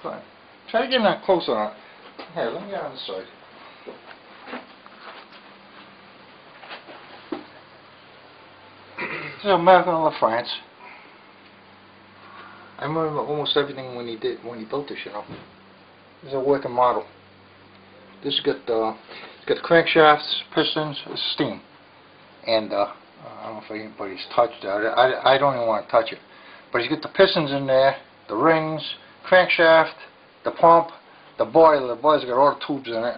Come on. Try to get that closer on it. Here, let me get on this side. This is American LaFrance. I remember almost everything when he built this, you know. This is a working model. This has got it's got crankshafts, pistons, steam, and I don't know if anybody's touched that. I don't even want to touch it. But he's got the pistons in there, the rings, crankshaft, the pump, the boiler. The boiler's got all the tubes in it.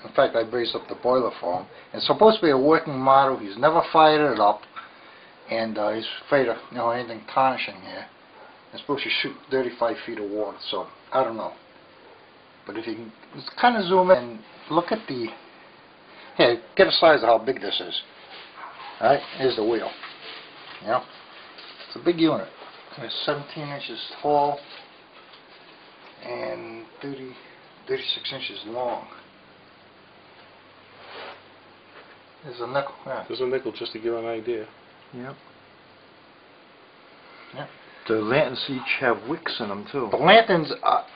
In fact, I braced up the boiler for him. It's supposed to be a working model. He's never fired it up, and he's afraid of anything tarnishing here. It's supposed to shoot 35 feet of water, so I don't know. But if you can just kind of zoom in and look at the... Here, get a size of how big this is. Alright, here's the wheel. You know? It's a big unit. It's 17 inches tall and 36 inches long. There's a nickel. Yeah. There's a nickel just to give an idea. Yep. Yep. The lanterns each have wicks in them too. The lanterns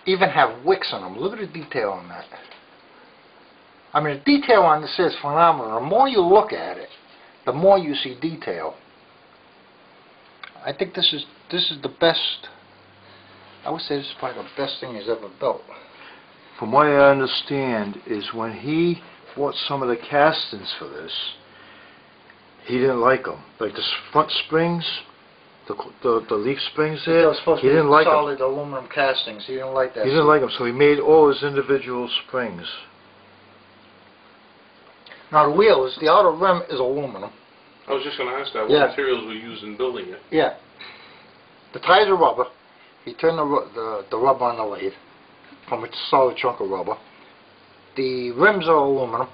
even have wicks in them. Look at the detail on that. I mean, the detail on this is phenomenal. The more you look at it, the more you see detail. I think this is the best. I would say this is probably the best thing he's ever built. From what I understand is when he bought some of the castings for this, he didn't like them. Like the front springs, the leaf springs there, he didn't like them. Solid aluminum castings. He didn't like that. He didn't like them, so he made all his individual springs. Now the wheels, the outer rim is aluminum. I was just going to ask that. What materials were used in building it? Yeah. The tires are rubber. He turned the rubber on the lathe from a solid chunk of rubber. The rims are aluminum.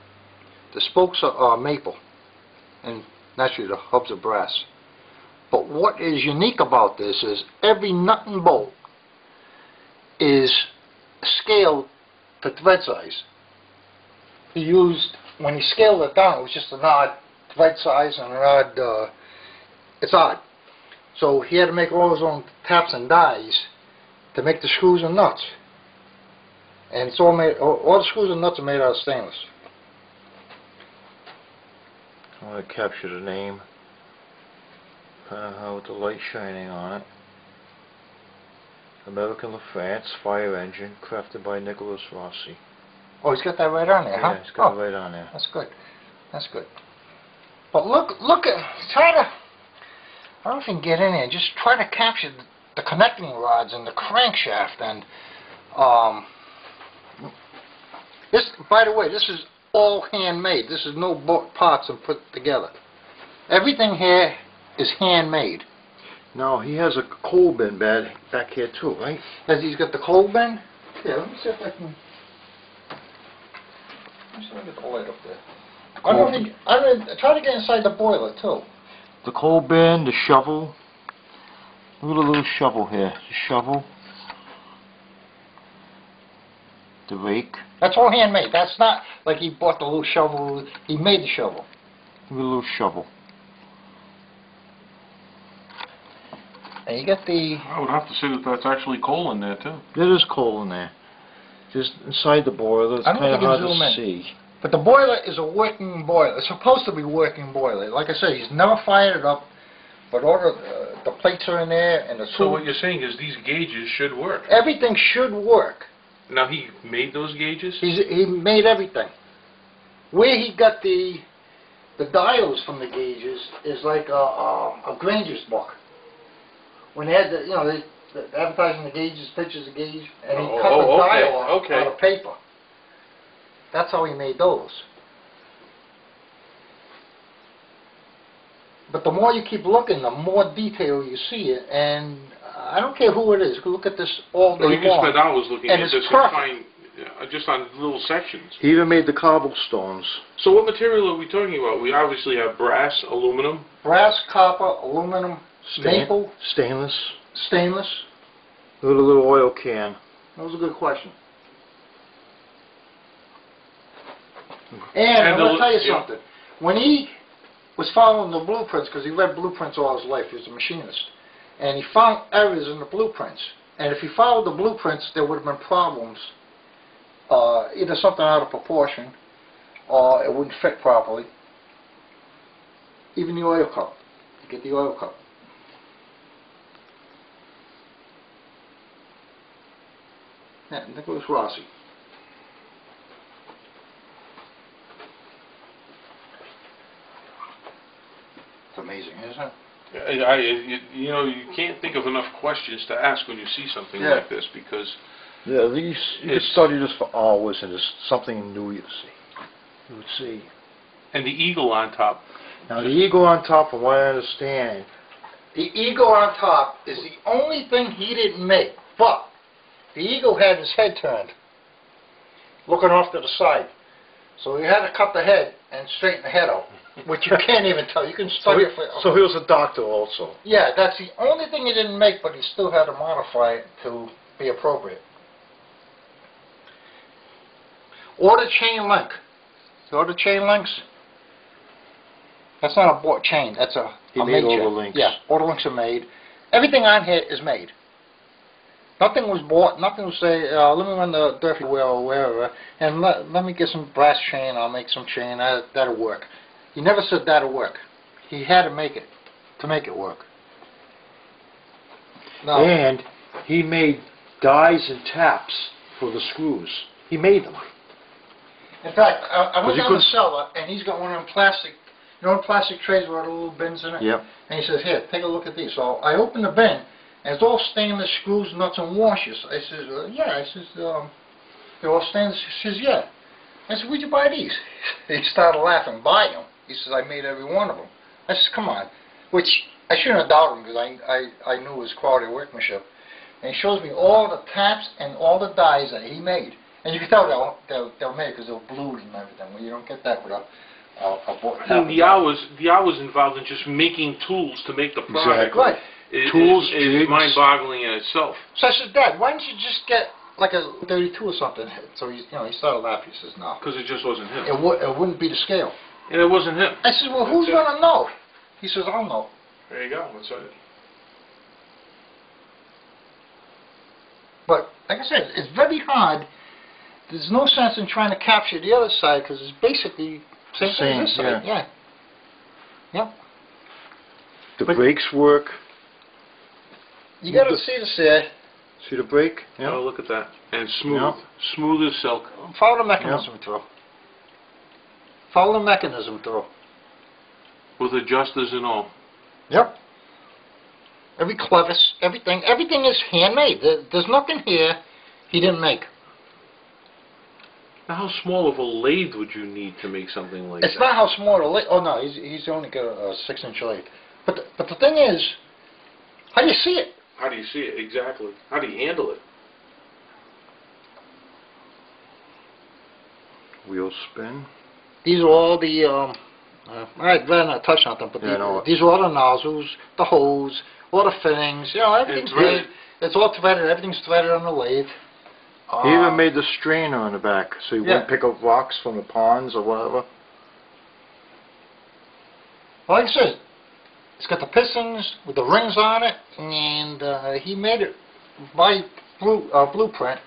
The spokes are maple. And naturally the hubs are brass. But what is unique about this is every nut and bolt is scaled to thread size. He used, when he scaled it down, it was just an odd thread size and an odd, it's odd. So he had to make all his own taps and dies to make the screws and nuts. And it's all made, all the screws and nuts are made out of stainless. I want to capture the name. With the light shining on it. American LaFrance fire engine, crafted by Nicholas Rossi. Oh, he's got that right on there, huh? Yeah, he's got it right on there. That's good. That's good. But look at, try to, I don't know if you can get in there, just try to capture the connecting rods and the crankshaft and, this, by the way, this is all handmade. This is no bought parts and put together. Everything here is handmade. No, he has a coal bin back here too, right? He's got the coal bin? Yeah, let me see if I can... Let me see if I get the light up there. I don't try to get inside the boiler too. The coal bin, the shovel. Look at the little shovel here. The shovel. The rake. That's all handmade. That's not like he bought the little shovel. He made the shovel. Look at the little shovel. And you get the... I would have to say that that's actually coal in there too. There is coal in there. Just inside the boiler. It's kind of hard to see. But the boiler is a working boiler. It's supposed to be a working boiler. Like I said, he's never fired it up, but all the plates are in there and the tubes. So what you're saying is these gauges should work. Everything should work. Now he made those gauges? He made everything. Where he got the dials from the gauges is like a Granger's book. When they had the advertising the gauges, pictures of gauge, and he cut the dial out of paper. That's how he made those. But the more you keep looking, the more detail you see it, and I don't care who it is. Look at this all day long. You can spend hours looking and at this and find just on little sections. He even made the cobblestones. So what material are we talking about? We obviously have brass, aluminum. Brass, copper, aluminum, maple. Stainless. Stainless. Look at the little oil can. That was a good question. And I'm going to tell you something. When he was following the blueprints, because he read blueprints all his life, he was a machinist, and he found errors in the blueprints. And if you followed the blueprints, there would have been problems. Either something out of proportion, or it wouldn't fit properly. Even the oil cup. You get the oil cup. Yeah, Nicholas Rossi. It's amazing, isn't it? You know, you can't think of enough questions to ask when you see something like this, because Yeah, you could study this for hours, and there's something new you'd see. You would see. And the eagle on top. Now the eagle on top, from what I understand, The eagle on top is the only thing he didn't make, but the eagle had his head turned, looking off to the side. So he had to cut the head and straighten the head out, which you can't even tell. You can study it for... So he was a doctor also. Yeah, that's the only thing he didn't make, but he still had to modify it to be appropriate. Order chain link. You order chain links? That's not a bought chain. That's a He made all chain. the links. Yeah, order links are made. Everything on here is made. Nothing was bought. Nothing was say, let me run the Durfee wheel or wherever, and let me get some brass chain. I'll make some chain. That'll work. He never said that'll work. He had to make it work. No. And he made dies and taps for the screws. He made them. In fact, I went you down the couldn't- cellar, and he's got one of them plastic, you know, plastic trays with the little bins in it? Yep. And he says, here, take a look at these. So I opened the bin, and it's all stainless screws, nuts, and washers. I says, yeah. I says, they're all stainless. He says, yeah. I said, where'd you buy these? He started laughing, buy them. He says, I made every one of them. I says, come on. Which, I shouldn't have doubted him, because I knew his quality workmanship. And he shows me all the taps and all the dies that he made. And you can tell they'll made because they're blued and everything. Well, you don't get that with a I mean, the hours involved in just making tools to make the product Right. is mind-boggling in itself. So I said, Dad, why don't you just get like a 32 or something? So he started laughing. He says, no. Because it just wasn't him. It wouldn't be the scale. And it wasn't him. I said, well, who's going to know? He says, I'll know. There you go. That's it. But, like I said, it's very hard. There's no sense in trying to capture the other side because it's basically same thing as this side. Yeah. Yep. The brakes work. You got to see this there. See the brake? Yeah. Oh, look at that. And smooth. Yep. Smooth as silk. Follow the mechanism through. Follow the mechanism through. With adjusters and all. Yep. Every clevis, everything is handmade. There's nothing here he didn't make. Now, how small of a lathe would you need to make something like It's that? not how small a lathe. Oh no, he's only got a 6-inch lathe. But the thing is, how do you see it? How do you see it? Exactly. How do you handle it? Wheel spin. These are all the. I'd rather not touch on them, but these are all the nozzles, the hose, all the fittings. You know, everything's threaded. It's all threaded. Everything's threaded on the lathe. He even made the strainer on the back, so you Yeah. wouldn't pick up rocks from the ponds or whatever. Like I said, it's got the pistons with the rings on it, and he made it by blueprint.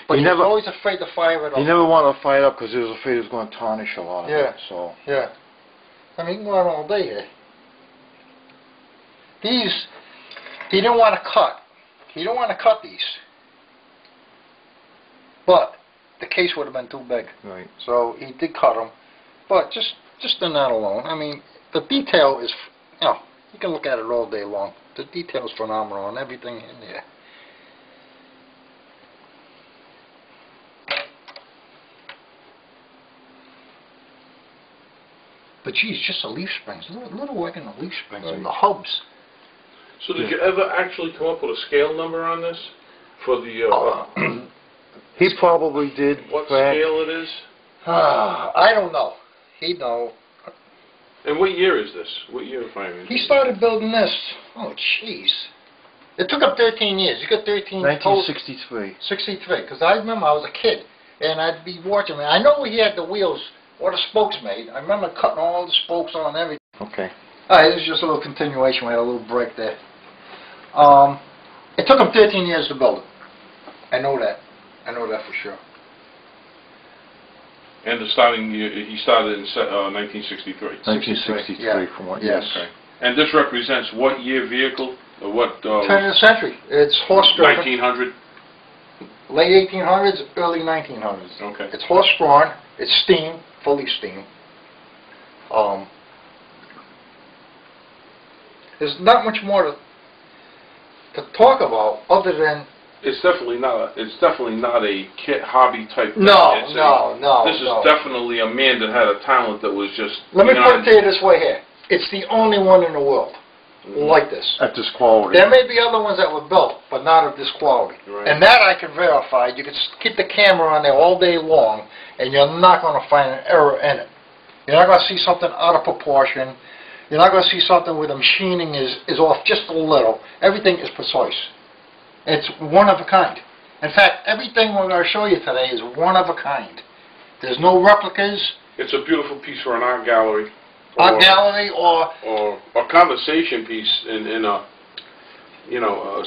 But he was always afraid to fire it up. He never wanted to fire it up because he was afraid it was going to tarnish a lot of it. So. Yeah. I mean, you can go out all day here. These, he didn't want to cut. He didn't want to cut these. But the case would have been too big. Right. So he did cut them. But just in that alone, I mean, the detail is, you know, you can look at it all day long. The detail is phenomenal and everything in there. But geez, just the leaf springs, little work in the leaf springs and the hubs. So did you ever actually come up with a scale number on this? For the, He probably did. what scale it is? I don't know. He'd know. And what year is this? What year of firing? He started building this. Oh, jeez. It took him 13 years. You got 13 1963. 63. Because I remember I was a kid, and I'd be watching. I know he had the wheels or the spokes made. I remember cutting all the spokes on everything. Okay. All right, this is just a little continuation. We had a little break there. It took him 13 years to build it. I know that. I know that for sure. And he started in 1963. 1963, yeah. from what, Yes. yes. Okay. And this represents what year vehicle? Or what? Turn of the century. It's horse-driven. 1900? Late 1800s, early 1900s. Okay. It's horse-drawn. It's steam, fully steam. There's not much more to talk about other than It's definitely not a kit hobby type thing. no. This is definitely a man that had a talent that was just. Let me put it to you this way here. It's the only one in the world like this. At this quality. There may be other ones that were built, but not of this quality. Right. And that I can verify. You can keep the camera on there all day long, and you're not going to find an error in it. You're not going to see something out of proportion. You're not going to see something where the machining is off just a little. Everything is precise. It's one of a kind. In fact, everything we're going to show you today is one of a kind. There's no replicas. It's a beautiful piece for an art gallery. Art gallery or a conversation piece in a,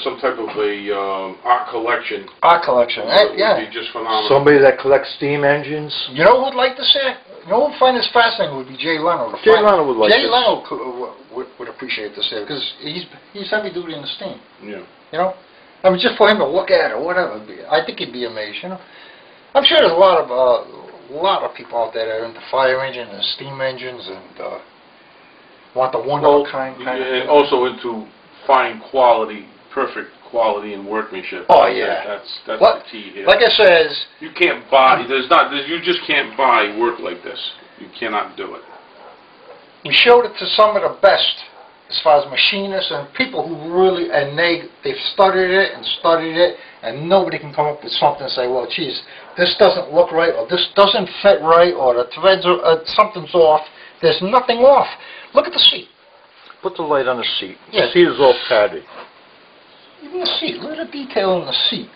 some type of a art collection. art collection. Would Yeah. be just phenomenal. Somebody that collects steam engines. You know who'd like to see it? You know who would find this fascinating would be Jay Leno. Jay Leno would like Jay this. Leno would appreciate this here because he's heavy duty in the steam. Yeah. You know, I mean, just for him to look at it or whatever, I think he'd be amazed. You know, I'm sure there's a lot of people out there that are into fire engines and steam engines and want the one of a kind of and thing. also into fine quality, perfect quality and workmanship. Oh yeah, that's Like- the key here. Like I says, You can't buy. You just can't buy work like this. You cannot do it. we showed it to some of the best as far as machinists and people who really, and they've studied it, and nobody can come up with something and say, well, geez, this doesn't look right, or this doesn't fit right, or the threads are, something's off. There's nothing off. Look at the seat. Put the light on the seat. Yeah. The seat is all padded. Even the seat. Look at the detail in the seat.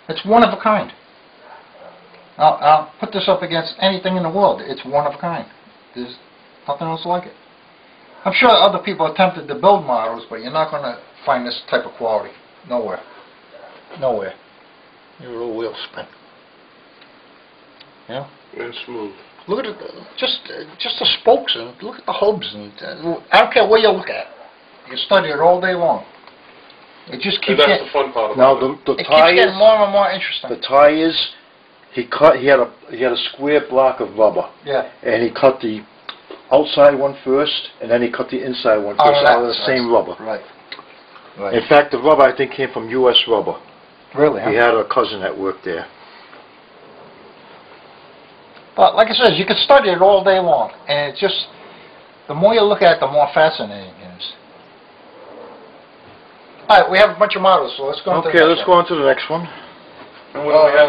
It's one of a kind. I'll put this up against anything in the world. It's one of a kind. There's nothing else like it. I'm sure other people attempted to build models, but you're not going to find this type of quality. Nowhere. Nowhere. Your little wheel spin. Yeah. And smooth. Look at it, just the spokes, and look at the hubs, and I don't care where you look at. You can study it all day long. It just keeps And that's getting, the fun part Now about it. the it keeps tires. getting more and more interesting. The tires. He had a square block of rubber, Yeah. and he cut the outside one first, and then he cut the inside one Out first of that out of the size. same rubber. Right. In fact, the rubber I think came from U.S. Rubber. Really, huh? He had a cousin that worked there. But like I said, you can study it all day long, and it's just, the more you look at it, the more fascinating it is. All right, we have a bunch of models, so let's go on to the Okay, next let's one. go on to the next one. And what do we have?